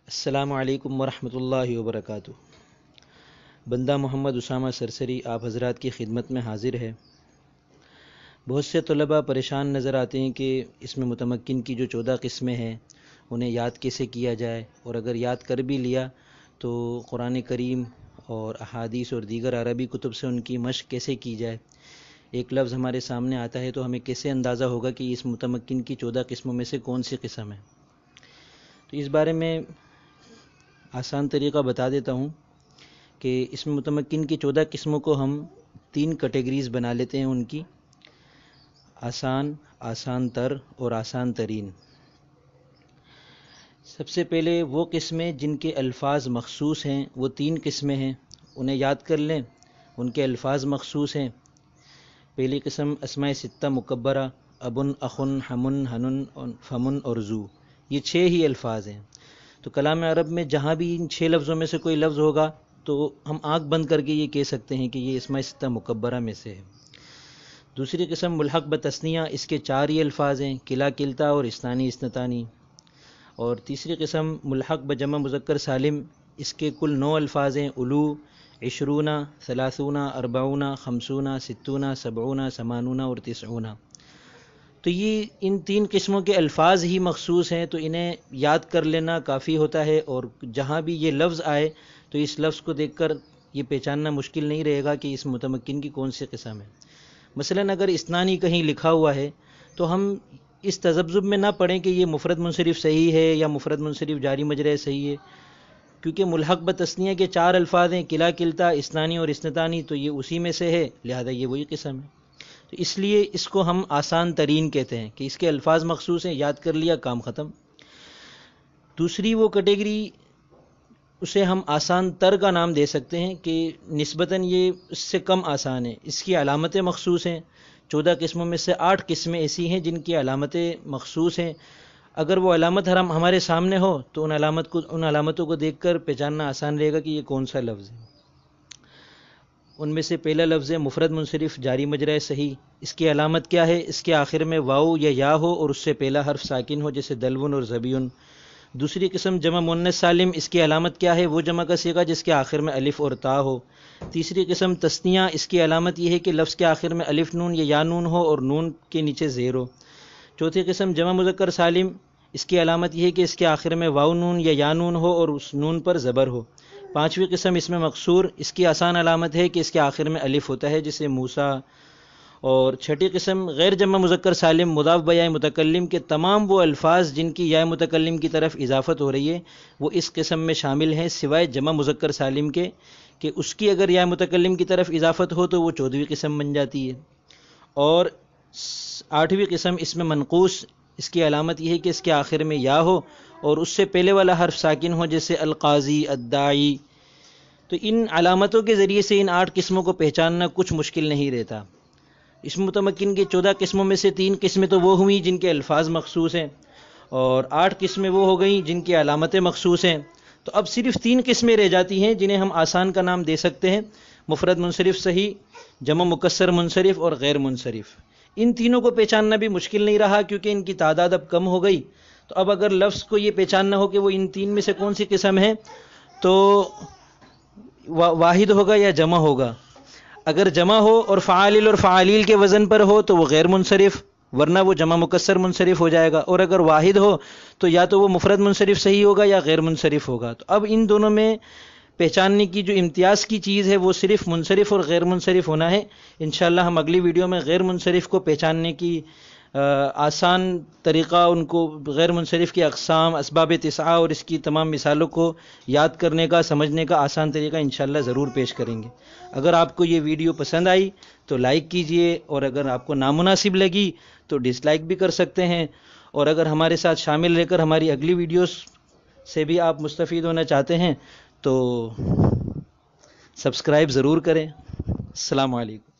السلام علیکم ورحمۃ اللہ وبرکاتہ۔ بندہ محمد اسامہ سرسری آپ حضرات کی خدمت میں حاضر ہے۔ بہت سے طلباء پریشان نظر آتے ہیں کہ اس میں متمکن کی جو 14 قسمیں ہیں انہیں یاد کیسے کیا جائے، اور اگر یاد کر بھی لیا تو قرآن کریم اور احادیث اور دیگر عربی کتب سے ان کی مشق کیسے کی جائے۔ ایک لفظ ہمارے سامنے آتا ہے تو ہمیں کیسے اندازہ ہوگا کہ اس متمکن کی 14 قسموں میں سے کون سی قسم ہے۔ تو اس بارے میں آسان طریقہ بتا دیتا ہوں کہ اس میں متمکن کی 14 قسموں کو ہم 3 کیٹیگریز بنا لیتے ہیں ان کی: آسان، آسان تر اور آسان ترین۔ سب سے پہلے وہ قسمیں جن کے الفاظ مخصوص ہیں، وہ 3 قسمیں ہیں، انہیں یاد کر لیں، ان کے الفاظ مخصوص ہیں۔ پہلی قسم اسماء ستہ مکبرہ: ابن، اخن، ہمن، ہنن، فمن اور ذو، یہ 6 ہی الفاظ ہیں۔ تو کلام عرب میں جہاں بھی ان 6 لفظوں میں سے کوئی لفظ ہوگا تو ہم آنکھ بند کر کے یہ کہہ سکتے ہیں کہ یہ اسماء ستہ مکبرہ میں سے ہے۔ دوسری قسم ملحق بتثنیہ، اس کے 4 ہی الفاظ ہیں: کلا، کلتا اور اثنانی، اثنتانی۔ اور تیسری قسم ملحق بجمع مذکر سالم، اس کے کل 9 الفاظ ہیں: الو، عشرون، ثلاثون، اربعون، خمسون، ستون، سبعون، ثمانون اور تسعون۔ تو یہ ان 3 قسموں کے الفاظ ہی مخصوص ہیں، تو انہیں یاد کر لینا کافی ہوتا ہے، اور جہاں بھی یہ لفظ آئے تو اس لفظ کو دیکھ کر یہ پہچاننا مشکل نہیں رہے گا کہ اس متمکن کی کون سی قسم ہے۔ مثلاً اگر اثنانی کہیں لکھا ہوا ہے تو ہم اس تذبذب میں نہ پڑھیں کہ یہ مفرد منصرف صحیح ہے یا مفرد منصرف جاری مجرور صحیح ہے، کیونکہ ملحق بتثنیہ کے 4 الفاظ ہیں: کلا، کلتا، اثنانی اور اثنتانی، تو یہ اسی میں سے ہے، لہذا یہ وہی قسم ہے۔ تو اس لیے اس کو ہم آسان ترین کہتے ہیں کہ اس کے الفاظ مخصوص ہیں، یاد کر لیا، کام ختم۔ دوسری وہ کیٹیگری، اسے ہم آسان تر کا نام دے سکتے ہیں کہ نسبتاً یہ اس سے کم آسان ہے، اس کی علامتیں مخصوص ہیں۔ 14 قسموں میں سے 8 قسمیں ایسی ہیں جن کی علامتیں مخصوص ہیں۔ اگر وہ علامت ہمارے سامنے ہو تو ان علامتوں کو دیکھ کر پہچاننا آسان رہے گا کہ یہ کون سا لفظ ہے۔ ان میں سے پہلا لفظ ہے مفرد منصرف جاری مجرور صحیح۔ اس کی علامت کیا ہے؟ اس کے آخر میں واو یا یا ہو اور اس سے پہلا حرف ساکن ہو، جیسے دلون اور زبیون۔ دوسری قسم جمع مؤنث سالم، اس کی علامت کیا ہے؟ وہ جمع کا صیغہ جس کے آخر میں الف اور تا ہو۔ تیسری قسم تثنیہ، اس کی علامت یہ ہے کہ لفظ کے آخر میں الف نون یا یا نون ہو اور نون کے نیچے زیر ہو۔ چوتھی قسم جمع مذکر سالم، اس کی علامت یہ ہے کہ اس کے آخر میں واو نون یا یا نون ہو اور اس نون پر زبر ہو۔ پانچویں قسم اس میں مقصور، اس کی آسان علامت ہے کہ اس کے آخر میں الف ہوتا ہے، جیسے موسیٰ۔ اور چھٹی قسم غیر جمع مذکر سالم، مضاف بیا متکلم کے تمام وہ الفاظ جن کی یا متکلم کی طرف اضافت ہو رہی ہے وہ اس قسم میں شامل ہیں، سوائے جمع مذکر سالم کے کہ اس کی اگر یا متکلم کی طرف اضافت ہو تو وہ 14ویں قسم بن جاتی ہے۔ اور 8ویں قسم اس میں منقوص، اس کی علامت یہ ہے کہ اس کے آخر میں یا ہو اور اس سے پہلے والا حرف ساکن ہو، جیسے القاضی، الداعی۔ تو ان علامتوں کے ذریعے سے ان 8 قسموں کو پہچاننا کچھ مشکل نہیں رہتا۔ اس متمکن کے 14 قسموں میں سے 3 قسمیں تو وہ ہوئیں جن کے الفاظ مخصوص ہیں، اور 8 قسمیں وہ ہو گئیں جن کی علامتیں مخصوص ہیں۔ تو اب صرف 3 قسمیں رہ جاتی ہیں جنہیں ہم آسان کا نام دے سکتے ہیں: مفرد منصرف صحیح، جمع مکسر منصرف اور غیر منصرف۔ ان تینوں کو پہچاننا بھی مشکل نہیں رہا کیونکہ ان کی تعداد اب کم ہو گئی۔ تو اب اگر لفظ کو یہ پہچاننا ہو کہ وہ ان 3 میں سے کون سی قسم ہے تو واحد ہوگا یا جمع ہوگا۔ اگر جمع ہو اور فعالل اور فعالیل کے وزن پر ہو تو وہ غیر منصرف، ورنہ وہ جمع مکسر منصرف ہو جائے گا، اور اگر واحد ہو تو یا تو وہ مفرد منصرف صحیح ہوگا یا غیر منصرف ہوگا۔ تو اب ان دونوں میں پہچاننے کی جو امتیاز کی چیز ہے وہ صرف منصرف اور غیر منصرف ہونا ہے۔ انشاءاللہ ہم اگلی ویڈیو میں غیر منصرف کو پہچاننے کی آسان طریقہ، ان کو غیر منصرف کی اقسام، اسباب 9 اور اس کی تمام مثالوں کو یاد کرنے کا، سمجھنے کا آسان طریقہ انشاءاللہ ضرور پیش کریں گے۔ اگر آپ کو یہ ویڈیو پسند آئی تو لائک کیجئے، اور اگر آپ کو نامناسب لگی تو ڈس لائک بھی کر سکتے ہیں، اور اگر ہمارے ساتھ شامل رہ کر ہماری اگلی ویڈیوز سے بھی آپ مستفید ہونا چاہتے ہیں تو سبسکرائب ضرور کریں۔ السلام علیکم۔